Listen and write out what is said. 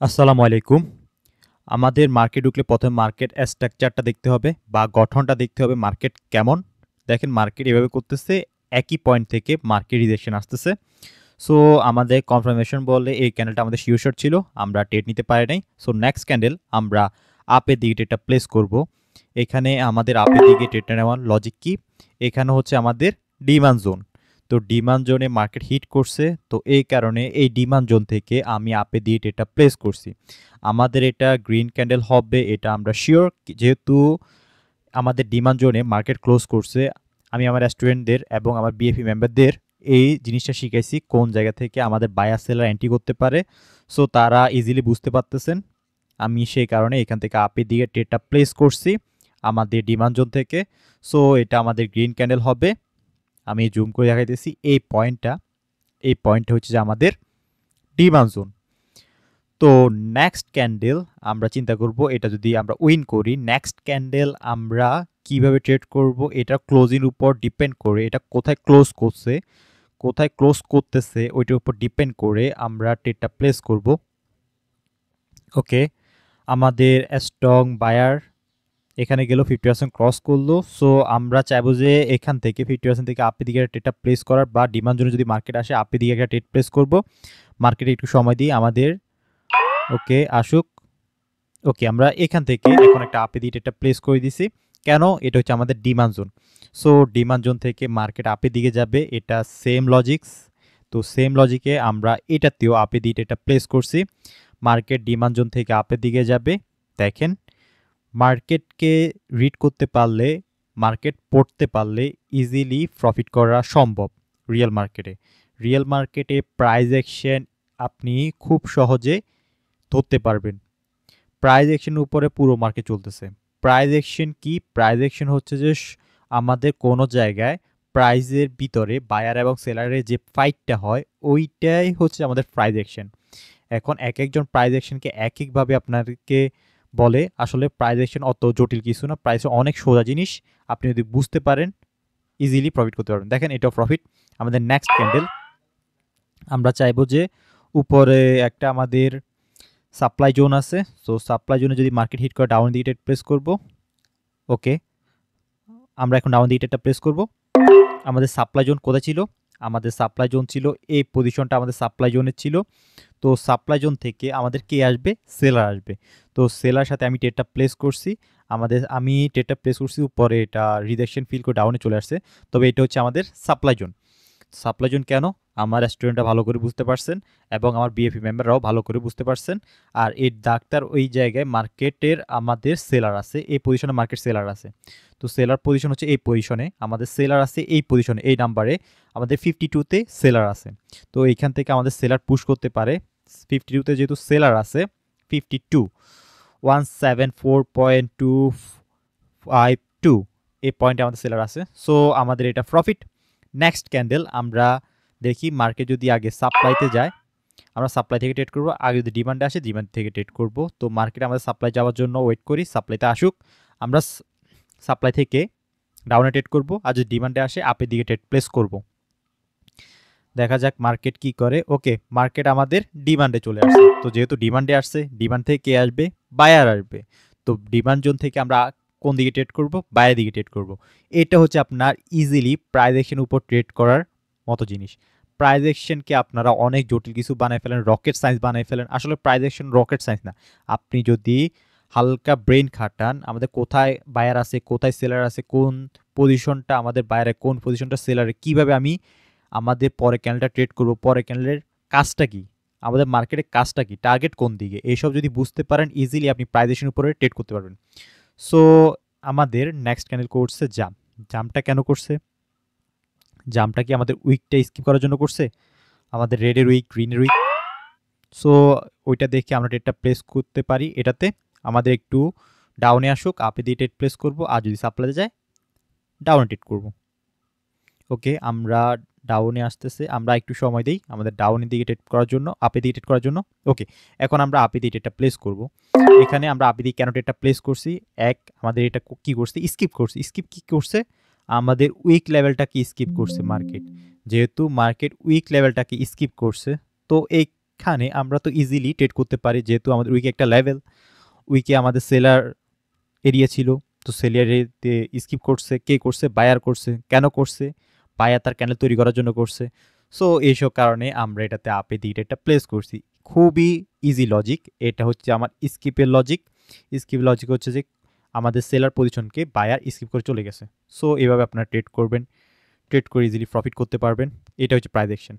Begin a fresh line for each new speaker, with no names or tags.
আসসালামু আলাইকুম। আমাদের মার্কেট ঢুকলে ১ম মার্কেট স্ট্রাকচারটা দেখতে হবে বা গঠনটা দেখতে হবে মার্কেট কেমন। দেখেন মার্কেট এভাবে করতেছে, একই পয়েন্ট থেকে মার্কেট রিজেকশন আসতেছে। সো আমাদের কনফার্মেশন বলে এই ক্যান্ডেলটা আমাদের শিওর শট ছিল। আমরা ট্রেড নিতে পারি নাই। সো নেক্সট ক্যান্ডেল আমরা আপের দিকে ট্রেডটা প্লেস করব। এখানে আমাদের আপের দিকে ট্রেডটা নেওয়ার লজিক কি? এখানে হচ্ছে আমাদের ডিমান্ড জোন। তো ডিমান্ড জোনে মার্কেট হিট করছে। তো এই কারণে এই ডিমান্ড জোন থেকে আমি আপে দিয়ে ট্রেডটা প্লেস করছি। আমাদের এটা গ্রিন ক্যান্ডেল হবে এটা আমরা শিওর, যেহেতু আমাদের ডিমান্ড জোনে মার্কেট ক্লোজ করছে। আমি আমার স্টুডেন্টদের এবং আমার বিএফি মেম্বারদের এই জিনিসটা শিখাইছি কোন জায়গা থেকে আমাদের বায়ার সেলার এন্ট্রি করতে পারে। সো তারা ইজিলি বুঝতে পারতেছেন। আমি সেই কারণে এখান থেকে আপের দিকে ট্রেডটা প্লেস করছি আমাদের ডিমান্ড জোন থেকে। সো এটা আমাদের গ্রিন ক্যান্ডেল হবে। আমি জুম করে দেখাইতেছি এই পয়েন্টটা হচ্ছে যে আমাদের ডিমান্ড জোন। তো নেক্সট ক্যান্ডেল আমরা চিন্তা করব, এটা যদি আমরা উইন করি নেক্সট ক্যান্ডেল আমরা কিভাবে ট্রেড করব, এটা ক্লোজিং উপর ডিপেন্ড করে, এটা কোথায় ক্লোজ করতেছে ওইটার উপর ডিপেন্ড করে আমরা ট্রেডটা প্লেস করব। ওকে, আমাদের স্ট্রং বায়ার এখানে গেল 50% ক্রস করলো। সো আমরা চাইবো যে এখান থেকে 50% থেকে আপের দিকে ট্রেডটা প্লেস করার, বা ডিমান্ড জন্য যদি মার্কেট আসে আপের দিকে একটা ট্রেড প্লেস করব। মার্কেটে একটু সময় দিই আমাদের। ওকে আসুক। ওকে, আমরা এখান থেকে এখন একটা আপে দিয়ে ট্রেডটা প্লেস করে দিছি। কেন? এটা হচ্ছে আমাদের demand zone. So demand zone থেকে মার্কেট আপের দিকে যাবে, এটা সেম লজিক্স। তো সেম লজিকে আমরা এটাতেও আপে দিয়ে ট্রেডটা প্লেস করছি। মার্কেট ডিমান্ড জোন থেকে আপের দিকে যাবে। দেখেন মার্কেটকে রিড করতে পারলে, মার্কেট পড়তে পারলে ইজিলি প্রফিট করা সম্ভব। রিয়েল মার্কেটে প্রাইস অ্যাকশন আপনি খুব সহজে ধরতে পারবেন। প্রাইস অ্যাকশনের উপরে পুরো মার্কেট চলতেছে। প্রাইস অ্যাকশন কি? প্রাইস অ্যাকশন হচ্ছে যে আমাদের কোনো জায়গায় প্রাইজের ভিতরে বায়ার এবং সেলারের যে ফাইটটা হয় ওইটাই হচ্ছে আমাদের প্রাইস অ্যাকশন। এখন এক একজন প্রাইস অ্যাকশনকে এক একভাবে আপনাকে বলে, আসলে প্রাইস অ্যাকশন অত জটিল কিছু না, প্রাইস অনেক সোজা জিনিস। আপনি যদি বুঝতে পারেন ইজিলি প্রফিট করতে পারবেন। দেখেন এটাও প্রফিট। আমাদের নেক্সট ক্যান্ডেল আমরা চাইবো যে উপরে একটা আমাদের সাপ্লাই জোন আছে। সো সাপ্লাই জোনে যদি মার্কেট হিট করে ডাউন দিকে প্রেস করব। ওকে, আমরা এখন ডাউন দিকে প্রেস করব। আমাদের সাপ্লাই জোন কোথায় ছিল? আমাদের সাপ্লাই জোন ছিল এই পজিশনটা, আমাদের সাপ্লাই জোনের ছিল। তো সাপ্লাই জোন থেকে আমাদের কে আসবে? সেলার আসবে। তো সেলার সাথে আমি ট্রেডটা প্লেস করছি। আমি ট্রেডটা প্লেস করছি উপরে, এটা রিজেকশন ফিল করে ডাউনে চলে আসছে। তবে এটা হচ্ছে আমাদের সাপ্লাই জোন। সাপ্লাই জোন কেন? আমার স্টুডেন্টরা ভালো করে বুঝতে পারছেন এবং আমার বিএফি মেম্বাররাও ভালো করে বুঝতে পারছেন। আর এই ডাক্তার ওই জায়গায় মার্কেটের আমাদের সেলার আছে, এই পজিশনে মার্কেট সেলার আছে। তো সেলার পজিশন হচ্ছে এই পজিশনে, আমাদের সেলার আছে এই পজিশনে, এই নাম্বারে আমাদের 52তে সেলার আছে। তো এইখান থেকে আমাদের সেলার পুশ করতে পারে। 52তে যেহেতু সেলার আছে, 52 174.252 এই পয়েন্টে আমাদের সেলার আছে। সো আমাদের এটা প্রফিট। নেক্সট ক্যান্ডেল আমরা দেখি মার্কেট যদি আগে সাপ্লাইতে যায় আমরা সাপ্লাই থেকে ট্রেড করব, আগে যদি ডিমান্ডে আসে ডিমান্ড থেকে ট্রেড করব। তো মার্কেটে আমাদের সাপ্লাই যাওয়ার জন্য ওয়েট করি, সাপ্লাইতে আসুক, আমরা সাপ্লাই থেকে ডাউনে ট্রেড করব, আর যদি ডিমান্ডে আসে আপের দিকে ট্রেড প্লেস করব। দেখা যাক মার্কেট কি করে। ওকে, মার্কেট আমাদের ডিমান্ডে চলে আসছে। তো যেহেতু ডিমান্ডে আসছে, ডিমান্ড থেকে কে আসবে? বায়ার আসবে। তো ডিমান্ড জোন থেকে আমরা কোন দিকে ট্রেড করব? বায়ের দিকে ট্রেড করব। এটা হচ্ছে আপনার ইজিলি প্রাইস অ্যাকশন উপর ট্রেড করার মতো জিনিস। প্রাইস অ্যাকশনকে আপনারা অনেক জটিল কিছু বানায় ফেলেন, রকেট সায়েন্স বানায় ফেলেন। আসলে প্রাইস অ্যাকশন রকেট সায়েন্স না। আপনি যদি হালকা ব্রেন খাটান, আমাদের কোথায় বায়ার আছে, কোথায় সেলার আছে, কোন পজিশনটা আমাদের বায়ারে, কোন পজিশনটা সেলারে, কিভাবে আমি আমাদের পরে ক্যান্ডেলটা ট্রেড করব, পরে ক্যান্ডেলের কাজটা কি, আমাদের মার্কেটের কাজটা কি, টার্গেট কোন দিকে, এইসব যদি বুঝতে পারেন ইজিলি আপনি প্রাইজেশন উপরে ট্রেড করতে পারবেন। সো আমাদের নেক্সট ক্যান্ডেল করছে জামটা কেন করছে? জামটা কি আমাদের উইকটা স্কিপ করার জন্য করছে? আমাদের রেডের উইক, গ্রিনের উইক। সো ওইটা দেখে আমরা ট্রেডটা প্লেস করতে পারি। এটাতে আমাদের একটু ডাউনে আসুক, আপে দিয়ে ট্রেড প্লেস করব, আর যদি সাপ্লাইতে যায় ডাউনে ট্রেড করব। ওকে, আমরা ডাউনে আসতেছে, আমরা একটু সময় দেই আমাদের ডাউনের দিকে ট্রেড করার জন্য, আপে দিকে ট্রেড করার জন্য। ওকে, এখন আমরা আপে দিয়ে ট্রেডটা প্লেস করব। এখানে আমরা আপে দিয়ে কেন ট্রেডটা প্লেস করছি? আমাদের এটা কি করছে? স্কিপ কি করছে? আমাদের উইক লেভেলটাকে স্কিপ করছে মার্কেট। যেহেতু মার্কেট উইক লেভেলটাকে স্কিপ করছে, তো এই এইখানে আমরা তো ইজিলি ট্রেড করতে পারি, যেহেতু আমাদের উইকে একটা লেভেল, উইকে আমাদের সেলার এরিয়া ছিল, তো সেলার এরিয়াতে স্কিপ করছে, কে করছে? বায়ার করছে। কেন করছে? বায়ার তার ক্যান্ডেল তৈরি করার জন্য করছে। সো এইসব কারণে আমরা এটাতে আপে দিয়ে এটা প্লেস করছি। খুবই ইজি লজিক। এটা হচ্ছে আমার স্কিপের লজিক। স্কিপ লজিক হচ্ছে যে আমাদের সেলার পজিশনকে বায়ার স্কিপ করে চলে গেছে। সো এভাবে আপনারা ট্রেড করবেন, ট্রেড করে ইজিলি প্রফিট করতে পারবেন। এটা হচ্ছে প্রাইস অ্যাকশন।